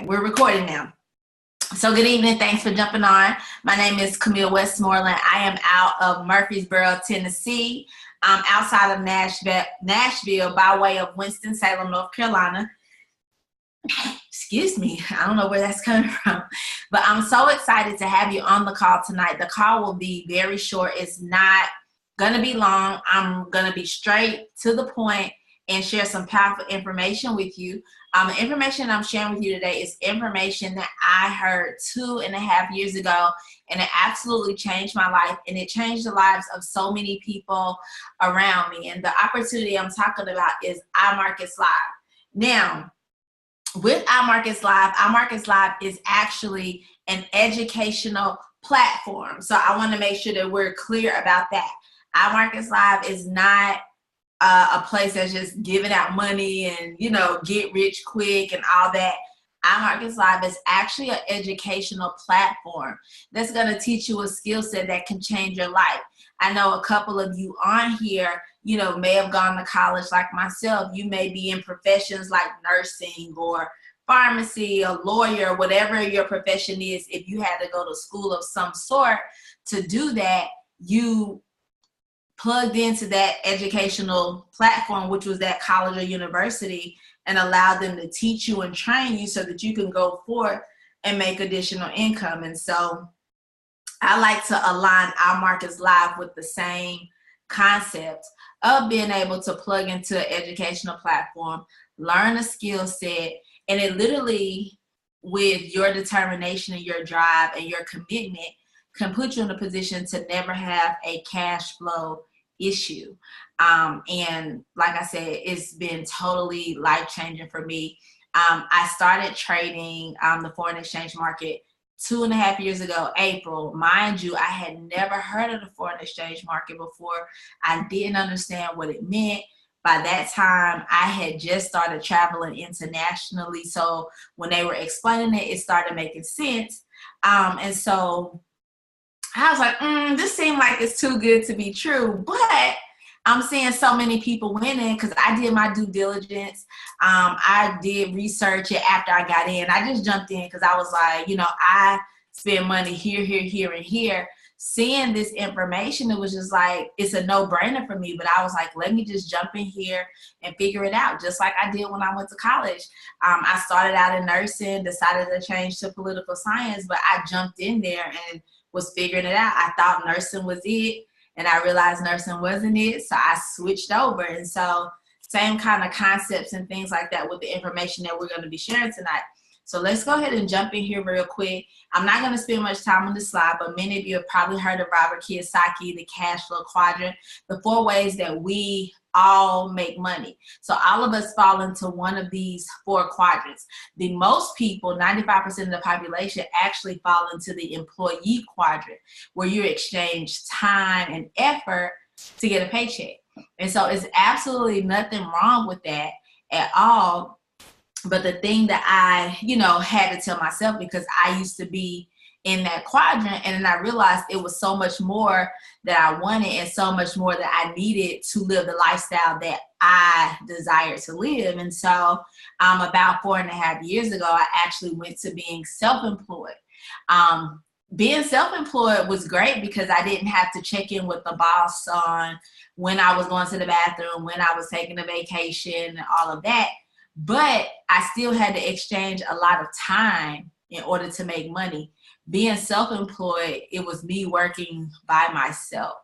We're recording now. So good evening. Thanks for jumping on. My name is Camille Westmoreland. I am out of Murfreesboro, Tennessee. I'm outside of Nashville by way of Winston-Salem, North Carolina. Excuse me. I don't know where that's coming from. But I'm so excited to have you on the call tonight. The call will be very short. It's not going to be long. I'm going to be straight to the point and share some powerful information with you. The information I'm sharing with you today is information that I heard 2.5 years ago, and it absolutely changed my life, and it changed the lives of so many people around me. And the opportunity I'm talking about is iMarkets Live. Now, with iMarkets Live is actually an educational platform. So I want to make sure that we're clear about that. iMarkets Live is not a place that's just giving out money and, get rich quick and all that. iMarkets Live is actually an educational platform that's going to teach you a skill set that can change your life. I know a couple of you on here, may have gone to college like myself. You may be in professions like nursing or pharmacy, a lawyer, whatever your profession is. If you had to go to school of some sort to do that, you plugged into that educational platform, which was that college or university, and allowed them to teach you and train you so that you can go forth and make additional income. And so I like to align iMarkets Live with the same concept of being able to plug into an educational platform, learn a skill set, and it literally, with your determination and your drive and your commitment, can put you in a position to never have a cash flow issue. And like I said, it's been totally life-changing for me. I started trading the foreign exchange market 2.5 years ago, April. Mind you, I had never heard of the foreign exchange market before. I didn't understand what it meant. By that time, I had just started traveling internationally. So when they were explaining it, it started making sense. And so I was like, this seemed like it's too good to be true. But I'm seeing so many people winning because I did my due diligence. I did research it after I got in. I just jumped in because I was like, I spend money here, here, here, and here. Seeing this information, it was just like, it's a no-brainer for me. But I was like, let me just jump in here and figure it out, just like I did when I went to college. I started out in nursing, decided to change to political science, but I jumped in there and was figuring it out. I thought nursing was it, and I realized nursing wasn't it, so I switched over. And so same kind of concepts and things like that with the information that we're going to be sharing tonight. So let's go ahead and jump in here real quick. I'm not going to spend much time on this slide, but many of you have probably heard of Robert Kiyosaki, the cash flow quadrant, the 4 ways that we all make money. So all of us fall into one of these 4 quadrants. The most people, 95% of the population, actually fall into the employee quadrant, where you exchange time and effort to get a paycheck. And so it's absolutely nothing wrong with that at all. But the thing that I, had to tell myself, because I used to be in that quadrant, and then I realized it was so much more that I wanted and so much more that I needed to live the lifestyle that I desired to live. And so about 4.5 years ago, I actually went to being self-employed. Being self-employed was great because I didn't have to check in with the boss on when I was going to the bathroom, when I was taking a vacation, and all of that. But I still had to exchange a lot of time in order to make money. Being self-employed, it was me working by myself.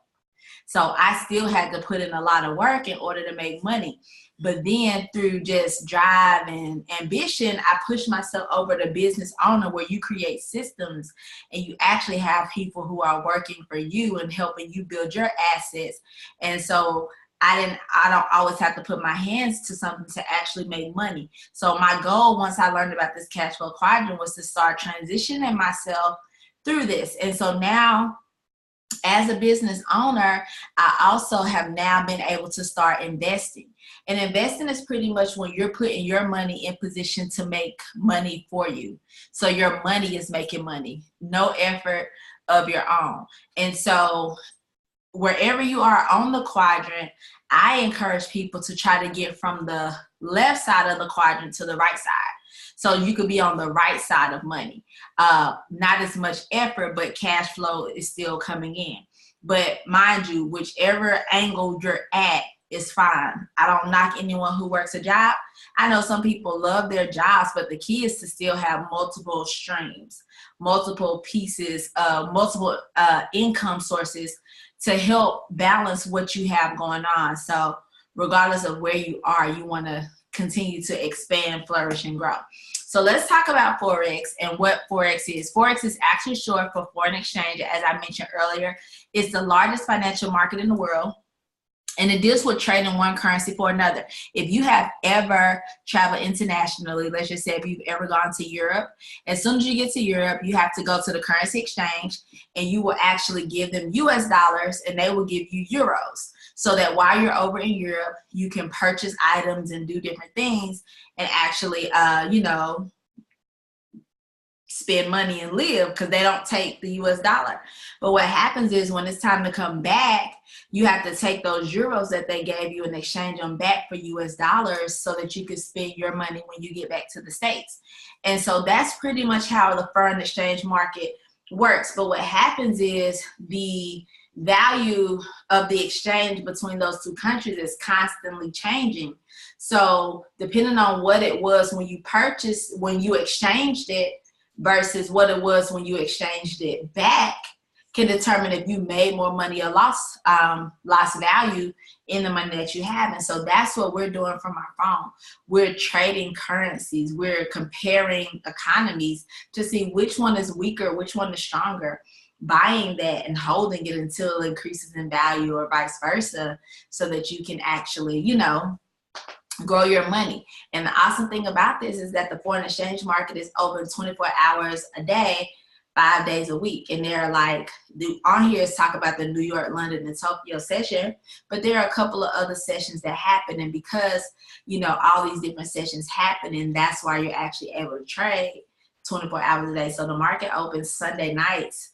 So I still had to put in a lot of work in order to make money. But then through just drive and ambition, I pushed myself over to business owner, where you create systems and you actually have people who are working for you and helping you build your assets. And so I don't always have to put my hands to something to actually make money. So my goal, once I learned about this cash flow quadrant, was to start transitioning myself through this. And so now, as a business owner, I also have now been able to start investing. And investing is pretty much when you're putting your money in position to make money for you. So your money is making money, no effort of your own. And so wherever you are on the quadrant, I encourage people to try to get from the left side of the quadrant to the right side. So you could be on the right side of money. Not as much effort, but cash flow is still coming in. But mind you, whichever angle you're at is fine. I don't knock anyone who works a job. I know some people love their jobs, but the key is to still have multiple streams, multiple pieces, multiple income sources to help balance what you have going on. So regardless of where you are, you want to continue to expand, flourish, and grow. So let's talk about Forex and what Forex is. Forex is actually short for foreign exchange. As I mentioned earlier, it's the largest financial market in the world. And it deals with trading one currency for another. If you have ever traveled internationally, let's just say if you've ever gone to Europe, as soon as you get to Europe, you have to go to the currency exchange and you will actually give them US dollars and they will give you euros. So that while you're over in Europe, you can purchase items and do different things and actually, spend money and live, because they don't take the US dollar. But what happens is when it's time to come back, you have to take those euros that they gave you and exchange them back for US dollars so that you can spend your money when you get back to the States. And so that's pretty much how the foreign exchange market works. But what happens is the value of the exchange between those two countries is constantly changing. So depending on what it was when you purchased, when you exchanged it, versus what it was when you exchanged it back, can determine if you made more money or lost value in the money that you have. And so that's what we're doing from our phone. We're trading currencies. We're comparing economies to see which one is weaker, which one is stronger, buying that and holding it until it increases in value or vice versa, so that you can actually, grow your money. And the awesome thing about this is that the foreign exchange market is open 24 hours a day, 5 days a week. And they're like, on here is talk about the New York, London, and Tokyo session, but there are a couple of other sessions that happen. And because, all these different sessions happen, and that's why you're actually able to trade 24 hours a day. So the market opens Sunday nights,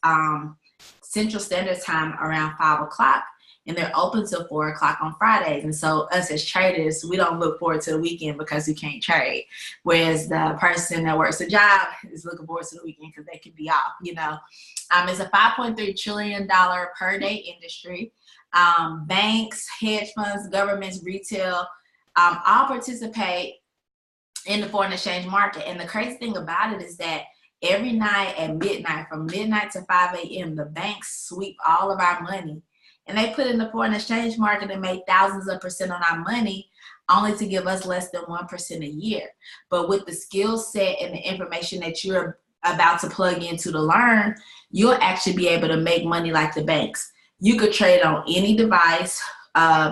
Central Standard Time around 5 o'clock. And they're open till 4 o'clock on Fridays. And so us as traders, we don't look forward to the weekend because we can't trade. Whereas the person that works a job is looking forward to the weekend because they can be off, It's a $5.3 trillion per day industry. Banks, hedge funds, governments, retail, all participate in the foreign exchange market. And the crazy thing about it is that every night at midnight, from midnight to 5 a.m., the banks sweep all of our money. And they put in the foreign exchange market and make thousands of percent on our money, only to give us less than 1% a year. But with the skill set and the information that you're about to plug into to learn, you'll actually be able to make money like the banks. You could trade on any device,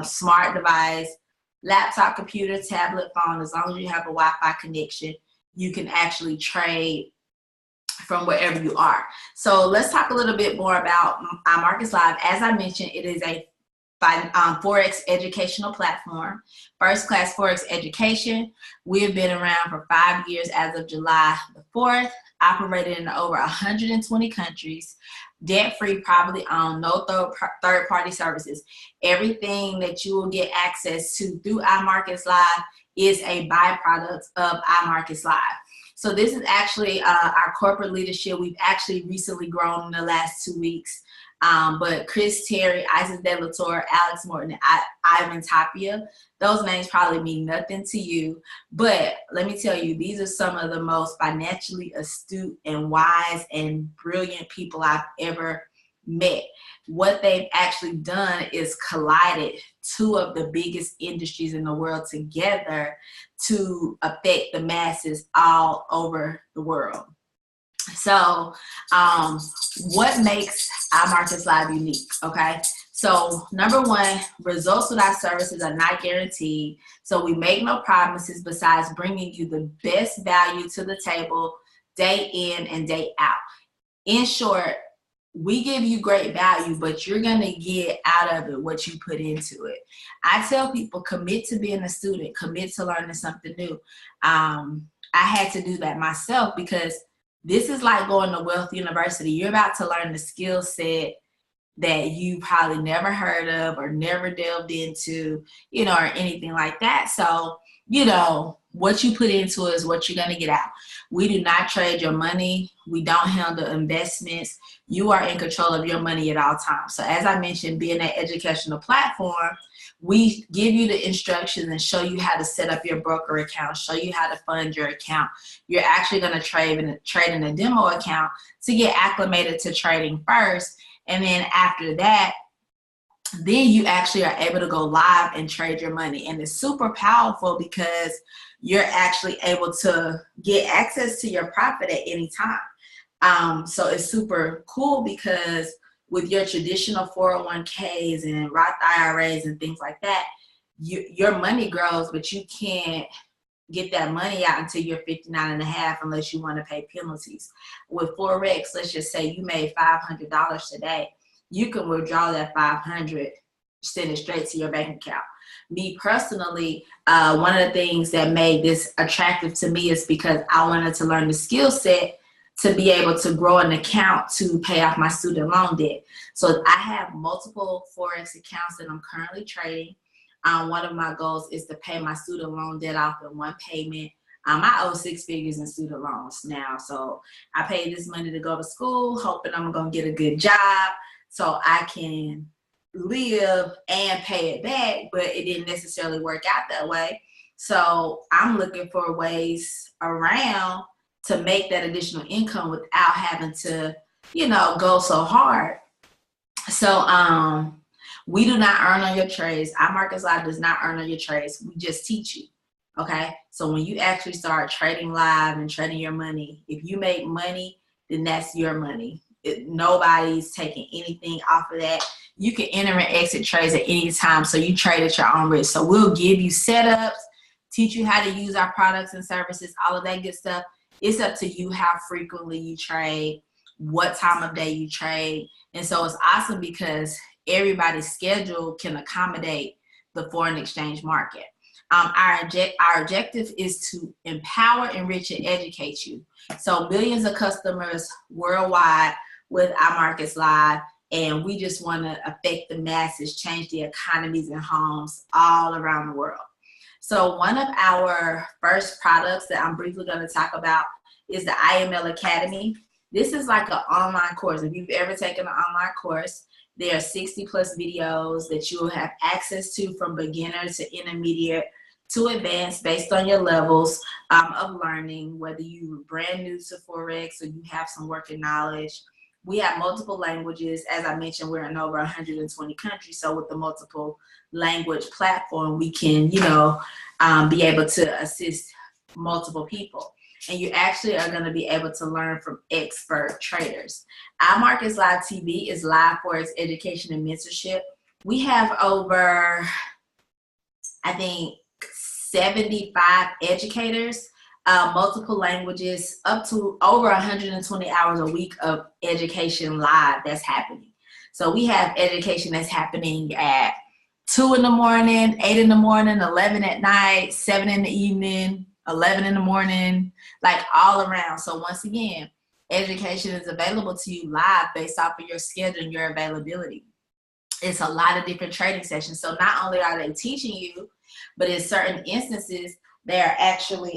smart device, laptop, computer, tablet, phone. As long as you have a Wi-Fi connection, you can actually trade from wherever you are. So let's talk a little bit more about iMarkets Live. As I mentioned, it is a Forex educational platform, first class Forex education. We have been around for 5 years as of July the 4th, operated in over 120 countries, debt-free, privately owned, no third-party services. Everything that you will get access to through iMarkets Live is a byproduct of iMarkets Live. So this is actually our corporate leadership. We've actually recently grown in the last 2 weeks. But Chris Terry, Isis De La Torre, Alex Morton, and Ivan Tapia, those names probably mean nothing to you. But let me tell you, these are some of the most financially astute and wise and brilliant people I've ever met. What they've actually done is collided two of the biggest industries in the world together to affect the masses all over the world. So what makes iMarkets Live unique? Okay, so number one, results with our services are not guaranteed. So we make no promises besides bringing you the best value to the table day in and day out. In short, we give you great value, but you're going to get out of it what you put into it. I tell people, commit to being a student, commit to learning something new. I had to do that myself because this is like going to Wealth University. You're about to learn the skill set that you probably never heard of or never delved into, or anything like that. So, what you put into it is what you're going to get out. We do not trade your money. We don't handle investments. You are in control of your money at all times. So as I mentioned, being an educational platform, we give you the instructions and show you how to set up your broker account, show you how to fund your account. You're actually going to trade in a demo account to get acclimated to trading first. And then after that, then you actually are able to go live and trade your money. And it's super powerful because you're actually able to get access to your profit at any time. So it's super cool because with your traditional 401ks and Roth IRAs and things like that, your money grows, but you can't get that money out until you're 59 and a half unless you want to pay penalties. With Forex, let's just say you made $500 today. You can withdraw that 500, send it straight to your bank account. Me personally, one of the things that made this attractive to me is because I wanted to learn the skill set to be able to grow an account to pay off my student loan debt. So I have multiple Forex accounts that I'm currently trading. One of my goals is to pay my student loan debt off in one payment. I owe 6 figures in student loans now. So I paid this money to go to school, hoping I'm going to get a good job so I can live and pay it back, but it didn't necessarily work out that way. So I'm looking for ways around to make that additional income without having to, go so hard. So we do not earn on your trades. iMarkets Live does not earn on your trades. We just teach you. Okay. So when you actually start trading live and trading your money, if you make money, then that's your money. Nobody's taking anything off of that. You can enter and exit trades at any time. So you trade at your own risk. So we'll give you setups, teach you how to use our products and services, all of that good stuff. It's up to you how frequently you trade, what time of day you trade. And so it's awesome because everybody's schedule can accommodate the foreign exchange market. Our objective is to empower, enrich, and educate you. So millions of customers worldwide with iMarkets Live, and we just want to affect the masses, change the economies and homes all around the world. So one of our first products that I'm briefly going to talk about is the IML Academy. This is like an online course. If you've ever taken an online course, there are 60 plus videos that you will have access to from beginner to intermediate to advanced based on your levels of learning, whether you were brand new to Forex or you have some working knowledge. We have multiple languages. As I mentioned, we're in over 120 countries. So with the multiple language platform, we can, be able to assist multiple people. And you actually are going to be able to learn from expert traders. iMarkets Live TV is live Forex education and mentorship. We have over, I think, 75 educators, multiple languages, up to over 120 hours a week of education live that's happening. So we have education that's happening at 2 in the morning, 8 in the morning, 11 at night, 7 in the evening, 11 in the morning, like all around. So once again, education is available to you live based off of your schedule and your availability. It's a lot of different trading sessions. So not only are they teaching you, but in certain instances, they are actually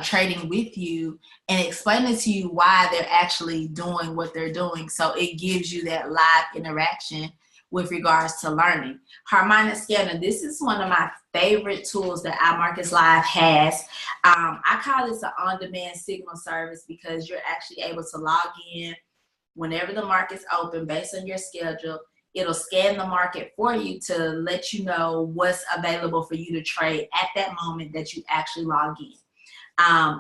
trading with you and explaining to you why they're actually doing what they're doing. So it gives you that live interaction with regards to learning. Harmonic Scanner, this is one of my favorite tools that iMarkets Live has. I call this an on-demand signal service because you're actually able to log in whenever the market's open based on your schedule. It'll scan the market for you to let you know what's available for you to trade at that moment that you actually log in.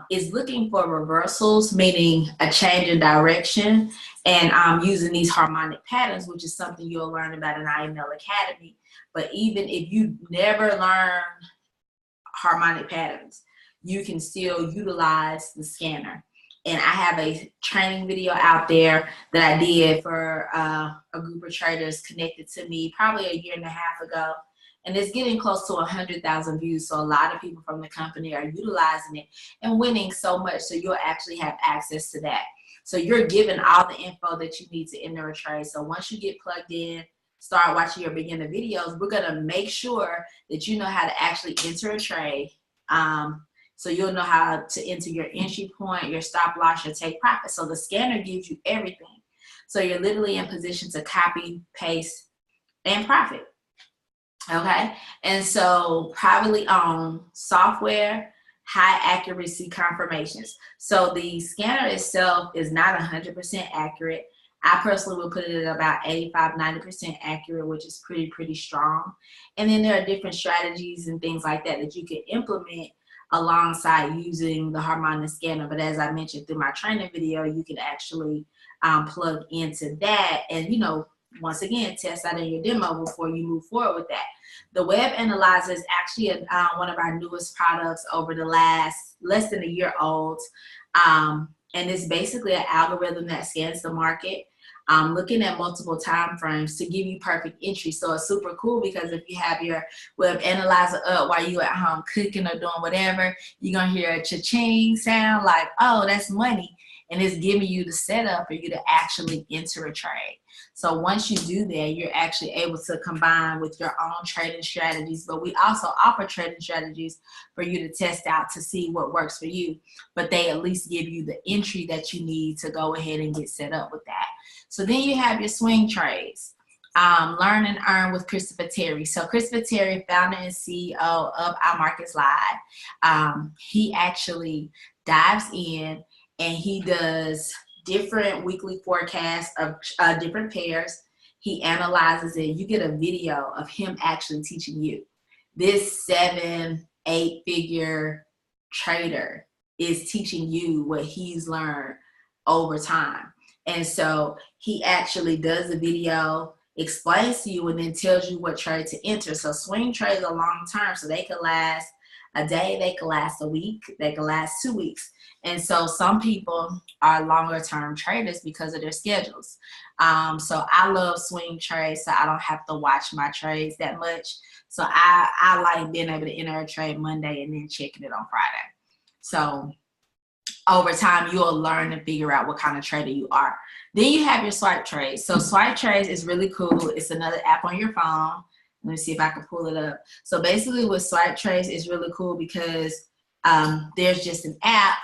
Is looking for reversals, meaning a change in direction, and using these harmonic patterns, which is something you'll learn about in IML Academy. But even if you never learn harmonic patterns, you can still utilize the scanner. And I have a training video out there that I did for a group of traders connected to me probably a year and a half ago. And it's getting close to 100,000 views. So a lot of people from the company are utilizing it and winning so much. So you'll actually have access to that. So you're given all the info that you need to enter a trade. So once you get plugged in, start watching your beginner videos, we're gonna make sure that you know how to actually enter a trade. So you'll know how to enter your entry point, your stop loss, your take profit. So the scanner gives you everything. So you're literally in position to copy, paste, and profit. Okay, and so privately owned software, high accuracy confirmations. So the scanner itself is not 100% accurate. I personally would put it at about 85–90% accurate, which is pretty strong. And then there are different strategies and things like that that you can implement alongside using the Harmonic scanner. But as I mentioned through my training video, you can actually plug into that and, you know, once again, test out in your demo before you move forward with that. The Web Analyzer is actually one of our newest products over the less than a year old. And it's basically an algorithm that scans the market, looking at multiple time frames to give you perfect entry. So it's super cool because if you have your Web Analyzer up while you at home cooking or doing whatever, you're gonna hear a cha-ching sound like, oh, that's money. And it's giving you the setup for you to actually enter a trade. So once you do that, you're actually able to combine with your own trading strategies, but we also offer trading strategies for you to test out to see what works for you, but they at least give you the entry that you need to go ahead and get set up with that. So then you have your swing trades. Learn and earn with Christopher Terry. So Christopher Terry, founder and CEO of iMarkets Live, he actually dives in and he does different weekly forecasts of different pairs. He analyzes it. You get a video of him actually teaching you. This 7-8 figure trader is teaching you what he's learned over time. And so he actually does a video, explains to you, and then tells you what trade to enter. So swing trades are long term, so they could last a day, they could last a week, they could last 2 weeks. And so some people are longer term traders because of their schedules. So I love swing trades, so I don't have to watch my trades that much. So I like being able to enter a trade Monday and then checking it on Friday. So over time, you'll learn and figure out what kind of trader you are. Then you have your swipe trades. So swipe trades is really cool. It's another app on your phone. Let me see if I can pull it up. So basically with swipe trades, it's really cool because there's just an app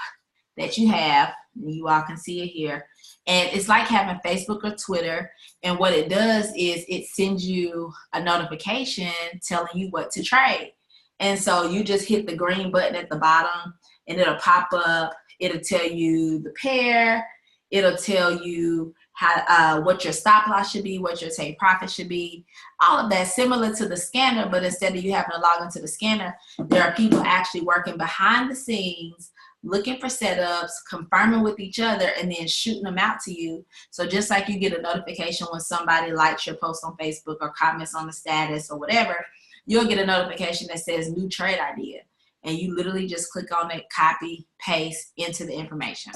that you have, and you all can see it here. And it's like having Facebook or Twitter. And what it does is it sends you a notification telling you what to trade. And so you just hit the green button at the bottom and it'll pop up. It'll tell you the pair. It'll tell you how what your stop loss should be, what your take profit should be. All of that similar to the scanner, but instead of you having to log into the scanner, there are people actually working behind the scenes, looking for setups, confirming with each other, and then shooting them out to you. So just like you get a notification when somebody likes your post on Facebook or comments on the status or whatever, you'll get a notification that says new trade idea. And you literally just click on it, copy, paste into the information.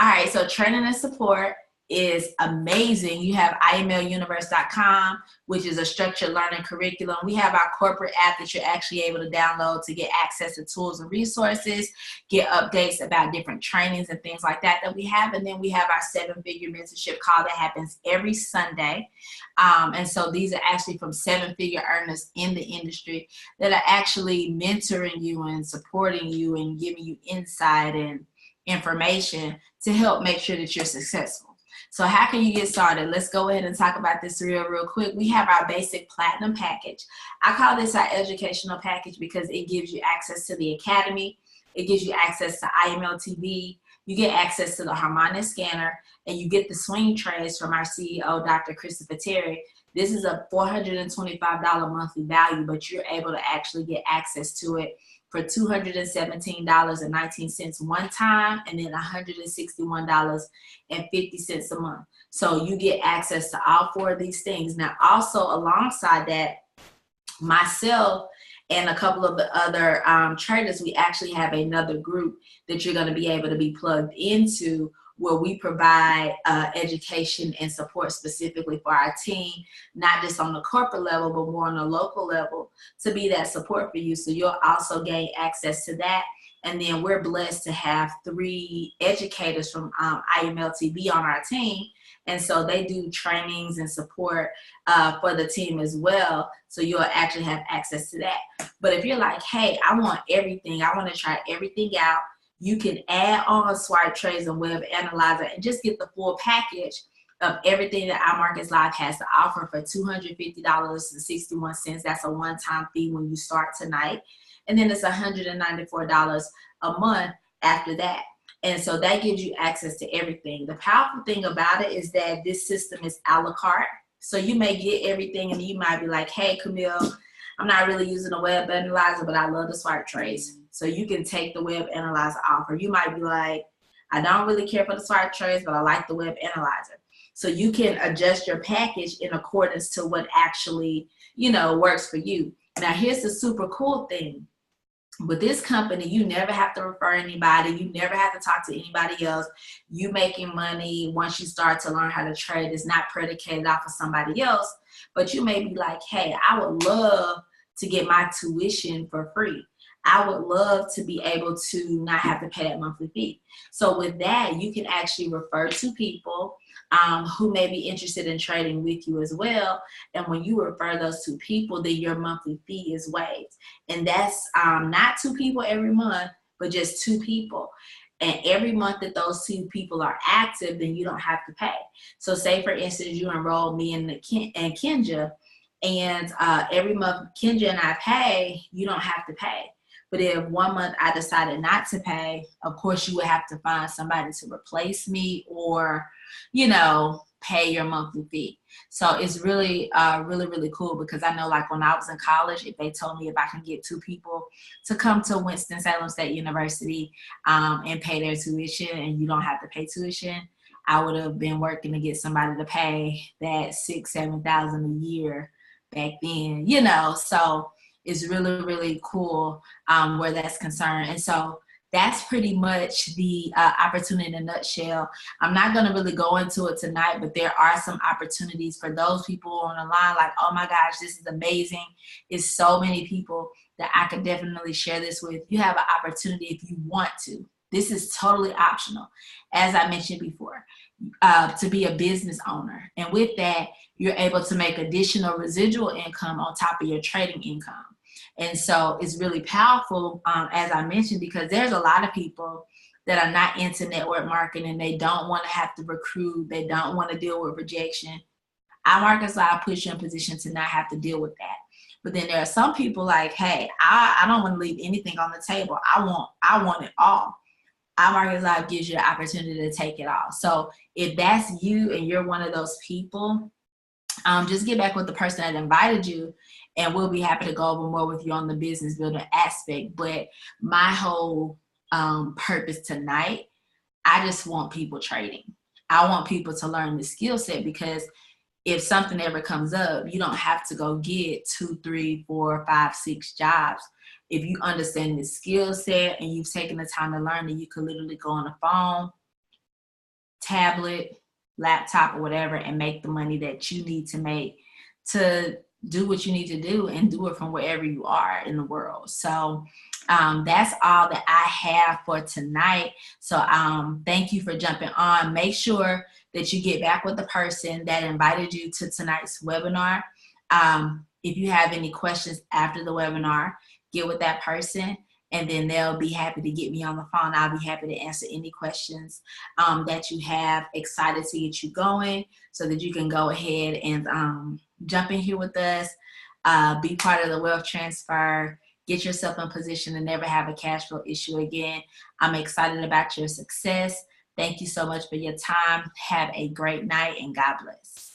All right, so training and support is amazing. You have IMLUniverse.com, which is a structured learning curriculum. We have our corporate app that you're actually able to download to get access to tools and resources, get updates about different trainings and things like that we have. And then we have our 7-figure mentorship call that happens every Sunday. And so these are actually from 7-figure earners in the industry that are actually mentoring you and supporting you and giving you insight and information to help make sure that you're successful. So how can you get started? Let's go ahead and talk about this real quick. We have our basic platinum package. I call this our educational package because it gives you access to the academy. It gives you access to IML TV. You get access to the Harmonic scanner, and you get the swing trades from our CEO, Dr. Christopher Terry. This is a $425 monthly value, but you're able to actually get access to it for $217.19 one time, and then $161.50 a month. So you get access to all 4 of these things. Now, also alongside that, myself and a couple of the other traders, we actually have another group that you're going to be able to be plugged into, where we provide education and support specifically for our team, not just on the corporate level, but more on the local level, to be that support for you. So you'll also gain access to that. And then we're blessed to have 3 educators from IMLTV on our team. And so they do trainings and support for the team as well. So you'll actually have access to that. But if you're like, hey, I want everything, I want to try everything out, you can add on Swipe Trades and Web Analyzer and just get the full package of everything that iMarkets Live has to offer for $250.61. That's a one-time fee when you start tonight. And then it's $194 a month after that. And so that gives you access to everything. The powerful thing about it is that this system is a la carte. So you may get everything and you might be like, hey, Camille, I'm not really using a web analyzer, but I love the Swipe Trades. So you can take the web analyzer off. Or you might be like, I don't really care for the Swipe Trades, but I like the web analyzer. So you can adjust your package in accordance to what actually, works for you. Now, here's the super cool thing. With this company, you never have to refer anybody. You never have to talk to anybody else. You making money once you start to learn how to trade is not predicated off of somebody else. But you may be like, hey, I would love to get my tuition for free. I would love to be able to not have to pay that monthly fee. So with that, you can actually refer to people who may be interested in trading with you as well. And when you refer those 2 people, then your monthly fee is waived. And that's not 2 people every month, but just 2 people. And every month that those 2 people are active, then you don't have to pay. So say, for instance, you enroll me and Kenja, and every month Kenja and I pay, you don't have to pay. But if one month I decided not to pay, of course you would have to find somebody to replace me or, pay your monthly fee. So it's really, really cool, because I know, like, when I was in college, if they told me if I can get 2 people to come to Winston-Salem State University and pay their tuition and you don't have to pay tuition, I would have been working to get somebody to pay that $6,000-7,000 a year back then, so it's really, really cool where that's concerned. And so that's pretty much the opportunity in a nutshell. I'm not going to really go into it tonight, but there are some opportunities for those people on the line like, oh my gosh, this is amazing. It's so many people that I could definitely share this with. You have an opportunity if you want to. This is totally optional, as I mentioned before, to be a business owner. And with that, you're able to make additional residual income on top of your trading income. And so it's really powerful, as I mentioned, because there's a lot of people that are not into network marketing. They don't want to have to recruit. They don't want to deal with rejection. iMarkets Live puts you in position to not have to deal with that. But then there are some people like, hey, I don't want to leave anything on the table. I want it all. iMarkets Live gives you the opportunity to take it all. So if that's you and you're one of those people, just get back with the person that invited you, and we'll be happy to go over more with you on the business building aspect. But my whole purpose tonight, I just want people trading. I want people to learn the skill set, because if something ever comes up, you don't have to go get 2, 3, 4, 5, 6 jobs. If you understand the skill set and you've taken the time to learn it, you could literally go on a phone, tablet, laptop, or whatever, and make the money that you need to make to do what you need to do, and do it from wherever you are in the world. So that's all that I have for tonight. So thank you for jumping on. Make sure that you get back with the person that invited you to tonight's webinar. If you have any questions after the webinar, get with that person, and then they'll be happy to get me on the phone. I'll be happy to answer any questions that you have. Excited to get you going so that you can go ahead and jump in here with us, be part of the wealth transfer, get yourself in position to never have a cash flow issue again. I'm excited about your success. Thank you so much for your time. Have a great night, and God bless.